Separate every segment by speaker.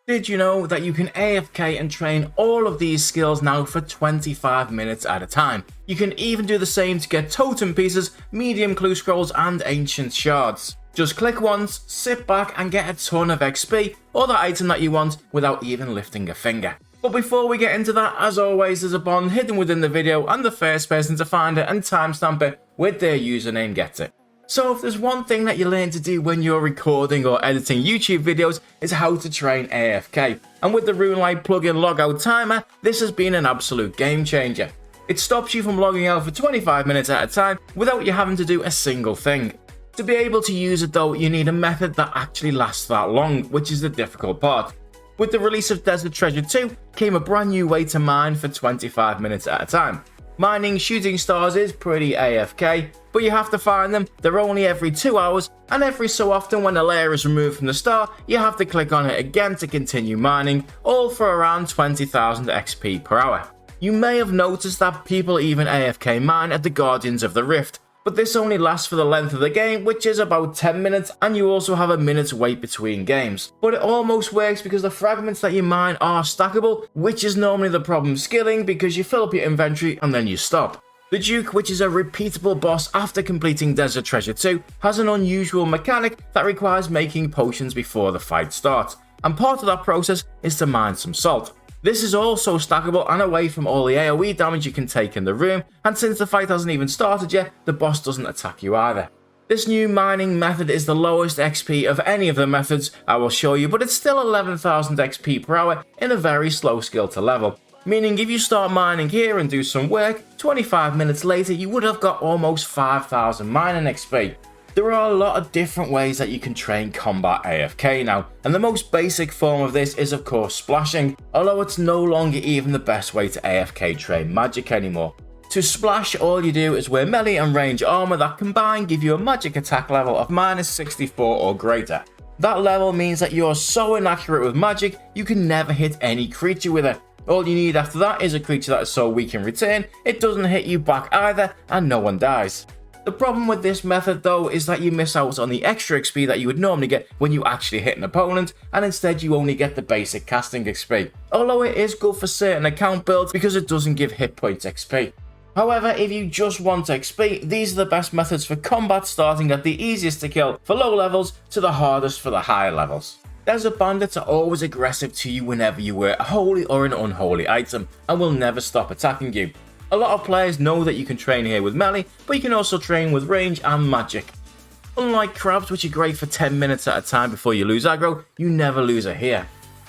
Speaker 1: Did you know that you can AFK and train all of these skills now for 25 minutes at a time? You can even do the same to get totem pieces, medium clue scrolls and ancient shards. Just click once, sit back and get a ton of XP or the item that you want without even lifting a finger. But before we get into that, as always, there's a bond hidden within the video and the first person to find it and timestamp it with their username gets it. So if there's one thing that you learn to do when you're recording or editing YouTube videos is how to train AFK. And with the Runelite plugin logout timer, this has been an absolute game changer. It stops you from logging out for 25 minutes at a time without you having to do a single thing. To be able to use it though, you need a method that actually lasts that long, which is the difficult part. With the release of Desert Treasure 2 came a brand new way to mine for 25 minutes at a time. Mining shooting stars is pretty AFK, but you have to find them, they're only every 2 hours, and every so often when a layer is removed from the star, you have to click on it again to continue mining, all for around 20,000 XP per hour. You may have noticed that people even AFK mine at the Guardians of the Rift, but this only lasts for the length of the game, which is about 10 minutes, and you also have a minute's wait between games. But it almost works because the fragments that you mine are stackable, which is normally the problem skilling because you fill up your inventory and then you stop. The Duke, which is a repeatable boss after completing Desert Treasure 2, has an unusual mechanic that requires making potions before the fight starts, and part of that process is to mine some salt. This is also stackable and away from all the AoE damage you can take in the room, and since the fight hasn't even started yet, the boss doesn't attack you either. This new mining method is the lowest XP of any of the methods I will show you, but it's still 11,000 XP per hour in a very slow skill to level. Meaning if you start mining here and do some work, 25 minutes later you would have got almost 5,000 mining XP. There are a lot of different ways that you can train combat AFK now, and the most basic form of this is of course splashing, although it's no longer even the best way to AFK train magic anymore. To splash, all you do is wear melee and range armor that combined give you a magic attack level of -64 or greater. That level means that you're so inaccurate with magic, you can never hit any creature with it. All you need after that is a creature that is so weak in return, it doesn't hit you back either, and no one dies. The problem with this method though is that you miss out on the extra XP that you would normally get when you actually hit an opponent, and instead you only get the basic casting XP. Although it is good for certain account builds because it doesn't give hit points XP. However, if you just want XP, these are the best methods for combat, starting at the easiest to kill for low levels to the hardest for the higher levels. Desert bandits are always aggressive to you whenever you wear a holy or an unholy item, and will never stop attacking you. A lot of players know that you can train here with melee, but you can also train with range and magic. Unlike crabs, which are great for 10 minutes at a time before you lose aggro, you never lose it here.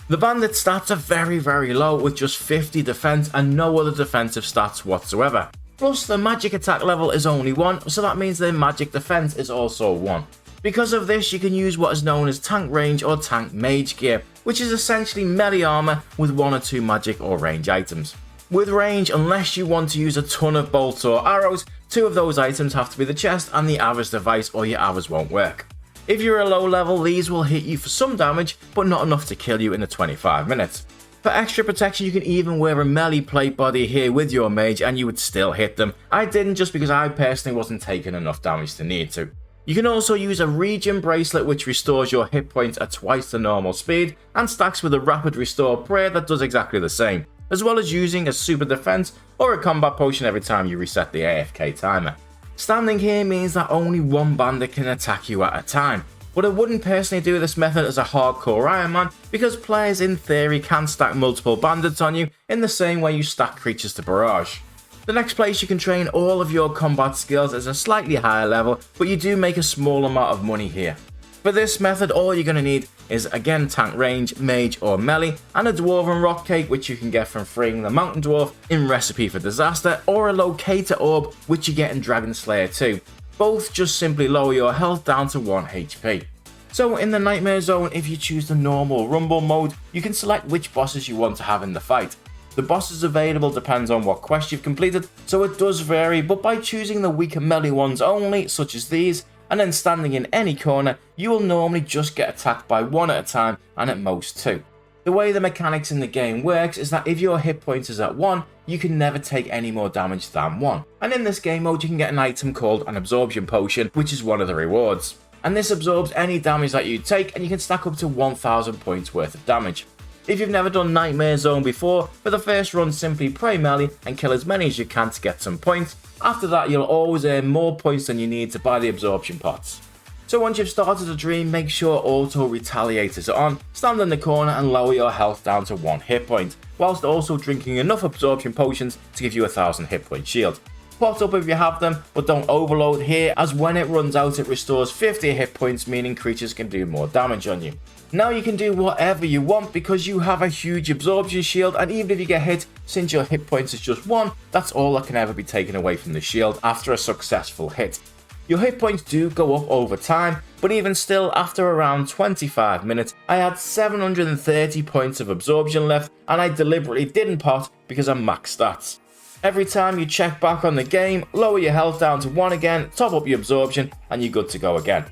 Speaker 1: The bandit stats are very low with just 50 defense and no other defensive stats whatsoever. Plus the magic attack level is only 1, so that means their magic defense is also 1. Because of this, you can use what is known as tank range or tank mage gear, which is essentially melee armor with 1 or 2 magic or range items. With range, unless you want to use a ton of bolts or arrows, 2 of those items have to be the chest and the Ava's device, or your Ava's won't work. If you're a low level, these will hit you for some damage, but not enough to kill you in the 25 minutes. For extra protection, you can even wear a melee plate body here with your mage and you would still hit them. I didn't, just because I personally wasn't taking enough damage to need to. You can also use a regen bracelet which restores your hit points at twice the normal speed, and stacks with a rapid restore prayer that does exactly the same, as well as using a super defense or a combat potion every time you reset the AFK timer. Standing here means that only one bandit can attack you at a time, but I wouldn't personally do this method as a hardcore Iron Man because players in theory can stack multiple bandits on you in the same way you stack creatures to barrage. The next place you can train all of your combat skills is a slightly higher level, but you do make a small amount of money here. For this method, all you're going to need is again tank range, mage or melee, and a dwarven rock cake which you can get from freeing the mountain dwarf in Recipe for Disaster, or a locator orb which you get in Dragon Slayer 2. Both just simply lower your health down to 1 HP. So in the Nightmare Zone, if you choose the normal rumble mode, you can select which bosses you want to have in the fight. The bosses available depends on what quest you've completed, so it does vary, but by choosing the weaker melee ones only, such as these, and then standing in any corner, you will normally just get attacked by 1 at a time, and at most 2. The way the mechanics in the game works is that if your hit point is at 1, you can never take any more damage than 1. And in this game mode you can get an item called an absorption potion, which is one of the rewards. And this absorbs any damage that you take, and you can stack up to 1000 points worth of damage. If you've never done Nightmare Zone before, for the first run simply pray melee and kill as many as you can to get some points. After that you'll always earn more points than you need to buy the absorption pots. So once you've started a dream, make sure auto retaliators are on, stand in the corner and lower your health down to 1 hit point, whilst also drinking enough absorption potions to give you a 1000 hit point shield. Pot up if you have them, but don't overload here, as when it runs out it restores 50 hit points, meaning creatures can do more damage on you. Now you can do whatever you want because you have a huge absorption shield, and even if you get hit, since your hit points is just 1, that's all that can ever be taken away from the shield after a successful hit. Your hit points do go up over time, but even still, after around 25 minutes, I had 730 points of absorption left, and I deliberately didn't pot because I'm max stats. Every time you check back on the game, lower your health down to 1 again, top up your absorption, and you're good to go again.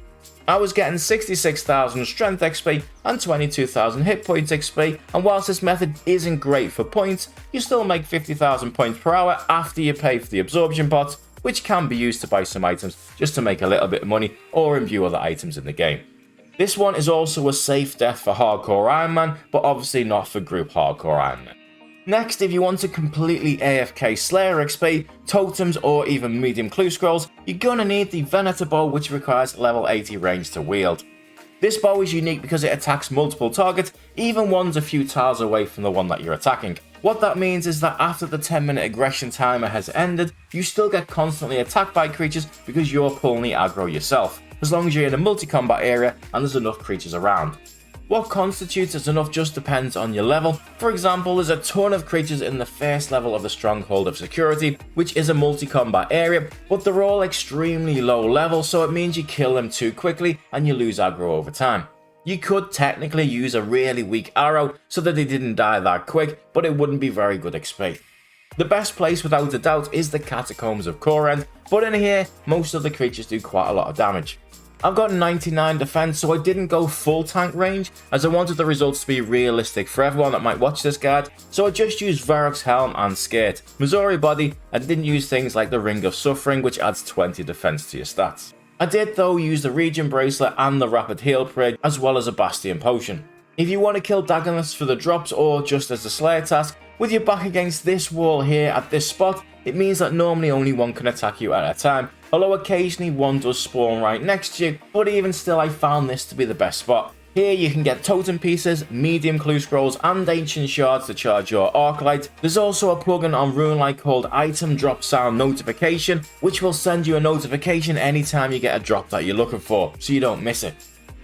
Speaker 1: I was getting 66,000 strength XP and 22,000 hit points XP, and whilst this method isn't great for points, you still make 50,000 points per hour after you pay for the absorption pots, which can be used to buy some items just to make a little bit of money or imbue other items in the game. This one is also a safe death for Hardcore Iron Man, but obviously not for Group Hardcore Iron Man. Next, if you want to completely AFK Slayer XP, totems or even medium clue scrolls, you're gonna need the Venator bow, which requires level 80 range to wield. This bow is unique because it attacks multiple targets, even ones a few tiles away from the one that you're attacking. What that means is that after the 10-minute aggression timer has ended, you still get constantly attacked by creatures because you're pulling the aggro yourself, as long as you're in a multi-combat area and there's enough creatures around. What constitutes as enough just depends on your level. For example, there's a ton of creatures in the first level of the Stronghold of Security, which is a multi-combat area, but they're all extremely low level, so it means you kill them too quickly and you lose aggro over time. You could technically use a really weak arrow so that they didn't die that quick, but it wouldn't be very good XP. The best place without a doubt is the Catacombs of Korend, but in here, most of the creatures do quite a lot of damage. I've got 99 defense, so I didn't go full tank range, as I wanted the results to be realistic for everyone that might watch this guide, so I just used Varroc's Helm and Skirt, Missouri Body, and didn't use things like the Ring of Suffering, which adds 20 defense to your stats. I did though use the Regen Bracelet and the Rapid Heal Prig, as well as a Bastion Potion. If you want to kill Dagoneths for the drops or just as a Slayer task, with your back against this wall here at this spot, it means that normally only one can attack you at a time, although occasionally one does spawn right next to you, but even still I found this to be the best spot. Here you can get totem pieces, medium clue scrolls and ancient shards to charge your Arclight. There's also a plugin on Runelite called Item Drop Sound Notification, which will send you a notification anytime you get a drop that you're looking for, so you don't miss it.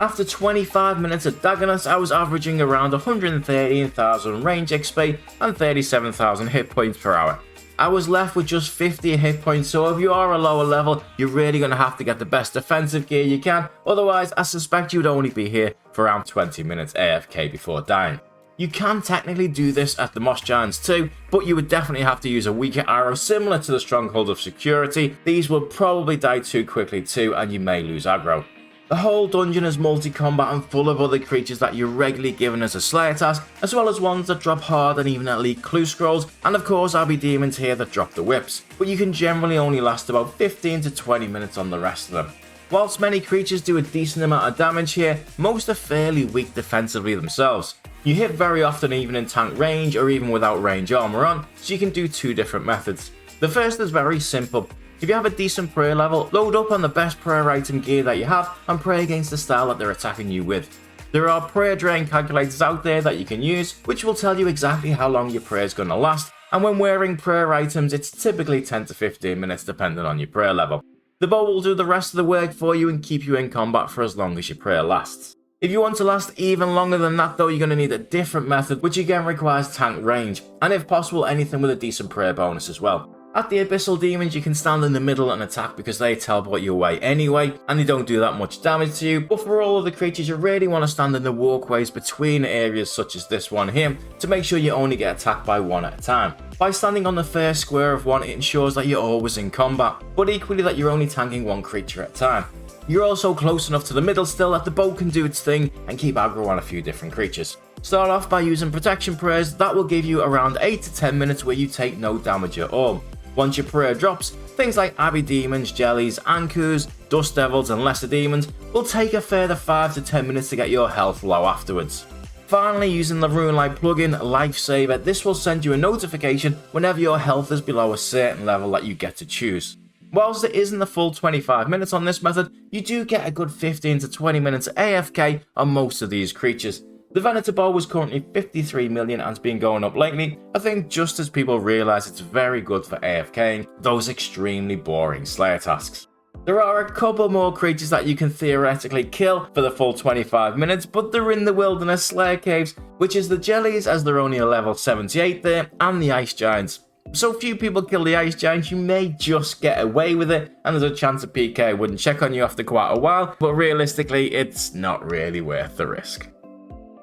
Speaker 1: After 25 minutes of Dagoneths, I was averaging around 113,000 range XP and 37,000 hit points per hour. I was left with just 50 hit points, so if you are a lower level, you're really going to have to get the best defensive gear you can, otherwise I suspect you'd only be here for around 20 minutes AFK before dying. You can technically do this at the Moss Giants too, but you would definitely have to use a weaker arrow similar to the Stronghold of Security. These will probably die too quickly too, and you may lose aggro. The whole dungeon is multi-combat and full of other creatures that you're regularly given as a Slayer task, as well as ones that drop hard and even elite clue scrolls, and of course Abbey demons here that drop the whips, but you can generally only last about 15 to 20 minutes on the rest of them. Whilst many creatures do a decent amount of damage here, most are fairly weak defensively themselves. You hit very often even in tank range or even without range armor on, so you can do two different methods. The first is very simple. If you have a decent prayer level, load up on the best prayer item gear that you have and pray against the style that they're attacking you with. There are prayer drain calculators out there that you can use, which will tell you exactly how long your prayer is going to last, and when wearing prayer items it's typically 10 to 15 minutes depending on your prayer level. The bow will do the rest of the work for you and keep you in combat for as long as your prayer lasts. If you want to last even longer than that though, you're going to need a different method, which again requires tank range, and if possible anything with a decent prayer bonus as well. At the Abyssal Demons you can stand in the middle and attack because they teleport you away anyway, and they don't do that much damage to you, but for all of the creatures you really want to stand in the walkways between areas such as this one here, to make sure you only get attacked by one at a time. By standing on the first square of one it ensures that you're always in combat, but equally that you're only tanking one creature at a time. You're also close enough to the middle still that the bow can do its thing and keep aggro on a few different creatures. Start off by using protection prayers, that will give you around 8 to 10 minutes where you take no damage at all. Once your prayer drops, things like Abbey Demons, Jellies, Ankus, Dust Devils and Lesser Demons will take a further 5 to 10 minutes to get your health low afterwards. Finally, using the Runelite plugin, Lifesaver, this will send you a notification whenever your health is below a certain level that you get to choose. Whilst it isn't the full 25 minutes on this method, you do get a good 15 to 20 minutes AFK on most of these creatures. The Venator Bow was currently 53 million and has been going up lately, I think just as people realise it's very good for AFKing those extremely boring Slayer tasks. There are a couple more creatures that you can theoretically kill for the full 25 minutes, but they're in the Wilderness Slayer Caves, which is the Jellies as they're only a level 78 there, and the Ice Giants. So few people kill the Ice Giants, you may just get away with it, and there's a chance a PK wouldn't check on you after quite a while, but realistically it's not really worth the risk.